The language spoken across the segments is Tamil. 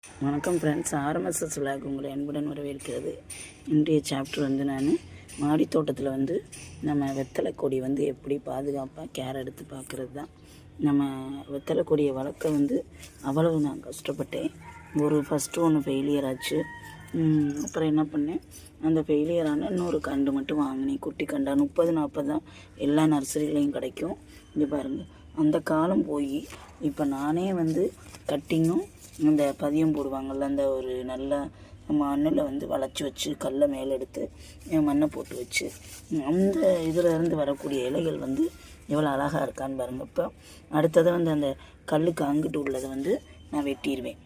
வணக்கம் ஃப்ரெண்ட்ஸ், ஆர்எம்எஸ்எஸ் விலாக் உங்களை அன்புடன் வரவேற்கிறது. இன்றைய சாப்டர் நான் மாடி தோட்டத்தில் நம்ம வெத்தலை கொடி எப்படி பாதுகாப்பாக கேர் எடுத்து பார்க்குறது தான். நம்ம வெத்தலை கொடியை வளர்க்க அவ்வளவு நான் கஷ்டப்பட்டேன். ஃபஸ்ட்டு ஒன்று ஃபெயிலியர் ஆச்சு. அப்புறம் என்ன பண்ணேன், அந்த ஃபெயிலியரான இன்னொரு கண்டு மட்டும் வாங்கினேன். குட்டி கண்டா 30-40 தான் எல்லா நர்சரிலையும் கிடைக்கும். இங்கே பாருங்கள், அந்த காலம் போய் இப்போ நானே கட்டிங்கும் இந்த பதியம் போடுவாங்கள்ல, அந்த ஒரு நல்ல மண்ணில் வளைச்சி வச்சு கல்லை மேலே எடுத்து மண்ணை போட்டு வச்சு அந்த இதில் இருந்து வரக்கூடிய இலைகள் எவ்வளோ அழகாக இருக்கான்னு பாருங்கள். இப்போ அடுத்ததை அந்த கல்லுக்கு அங்கிட்டு உள்ளதை நான் வெட்டிடுவேன்.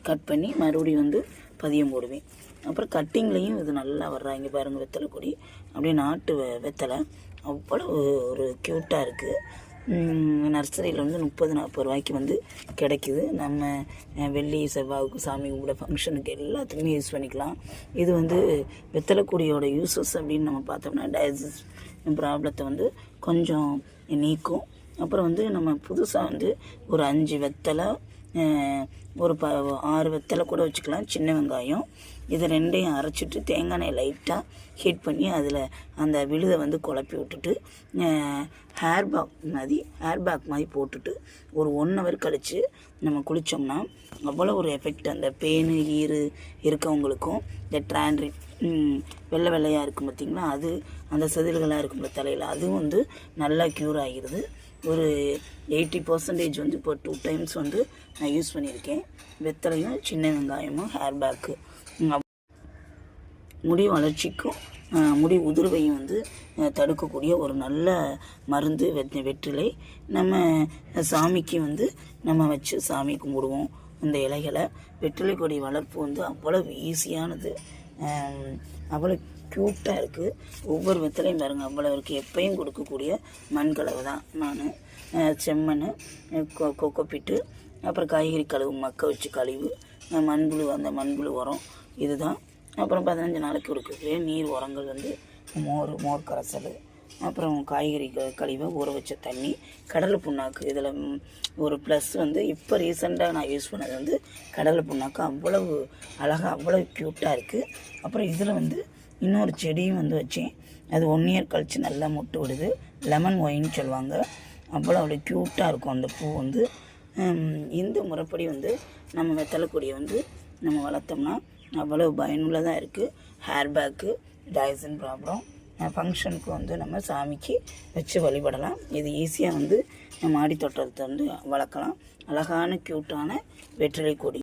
கட் பண்ணி மறுபடியும் பதியம் போடுவேன். அப்புறம் கட்டிங்லேயும் இது நல்லா வர்றாங்க பாருங்கள். வெத்தலை கொடி அப்படியே நாட்டு வெத்தலை அவ்வளோ ஒரு க்யூட்டாக இருக்குது. நர்சரியில் 30-40 ரூபாய்க்கு கிடைக்குது. நம்ம வெள்ளி செவ்வாய்க்கு சாமி கும்பிட ஃபங்க்ஷனுக்கு எல்லாத்துக்குமே யூஸ் பண்ணிக்கலாம். இது வெத்தலை கொடியோட யூஸஸ் அப்படின்னு நம்ம பார்த்தோம்னா டயஜஸ்ட் ப்ராப்ளத்தை கொஞ்சம் நீக்கும். அப்புறம் நம்ம புதுசாக ஒரு 5 வெத்தலை, ஒரு 6 வெத்தலை கூட வச்சுக்கலாம். சின்ன வெங்காயம் இது ரெண்டையும் அரைச்சிட்டு தேங்காய் எண்ணெய் லைட்டாக ஹீட் பண்ணி அதில் அந்த விழுதை குழப்பி விட்டுட்டு ஹேர் பேக் மாதிரி போட்டுட்டு ஒரு 1 hour கழித்து நம்ம குளித்தோம்னா அவ்வளோ ஒரு எஃபெக்ட். அந்த பேனு ஈறு இருக்கவங்களுக்கும் இந்த ட்ராண்ட்ரி வெள்ளை வெள்ளையாக இருக்கும் பார்த்திங்களா, அது அந்த செதில்களாக இருக்கும்ல தலையில், அதுவும் நல்லா க்யூர் ஆகிடுது. ஒரு 80% இப்போ 2 times நான் யூஸ் பண்ணியிருக்கேன். வெத்தலையும் சின்ன வெங்காயமும் ஹேர் பேக்கு முடி வளர்ச்சிக்கும் முடி உதிர்வையும் தடுக்கக்கூடிய ஒரு நல்ல மருந்து வெற்றிலை. நம்ம சாமிக்கு நம்ம வச்சு சாமி கும்பிடுவோம். இந்த இலைகளை வெற்றிலை கொடி வளர்ப்பு அவ்வளவு ஈஸியானது, அவ்வளோ க்யூட்டாக இருக்குது. ஒவ்வொரு வெத்தலையும் பாருங்கள் அவ்வளோ இருக்குது. எப்பயும் கொடுக்கக்கூடிய மண்கலவை தான் நான், செம்மண், கொக்கோப்பிட்டு, அப்புறம் காய்கறி கழுவு மக்க வச்சு கழிவு, மண்புழு, அந்த மண்புழு உரம் இதுதான். அப்புறம் 15 நாளைக்கு கொடுக்கக்கூடிய நீர் உரங்கள் மோர் கரைசல், அப்புறம் காய்கறி கழிவை ஊற வச்ச தண்ணி, கடலை புண்ணாக்கு. இதில் ஒரு ப்ளஸ் இப்போ ரீசெண்டாக நான் யூஸ் பண்ணது கடலை புண்ணாக்கு அவ்வளவு அழகாக அவ்வளோ க்யூட்டாக இருக்குது. அப்புறம் இதில் இன்னொரு செடியும் வச்சேன். அது 1 year கழித்து நல்லா முட்டு விடுது. லெமன் ஒயின்னு சொல்லுவாங்க. அவ்வளோ க்யூட்டாக இருக்கும் அந்த பூ. இந்த முறைப்படி நம்ம வெத்தலை கொடியை நம்ம வளர்த்தோம்னா அவ்வளோ பயனுள்ளதாக இருக்குது. ஹேர் பேக்கு, டைசன் ப்ராப்ளம், ஃபங்க்ஷனுக்கு நம்ம சாமிக்கு வச்சு வழிபடலாம். இது ஈஸியாக மாடி தோட்டத்தை வளர்க்கலாம். அழகான க்யூட்டான வெற்றிலை கொடி.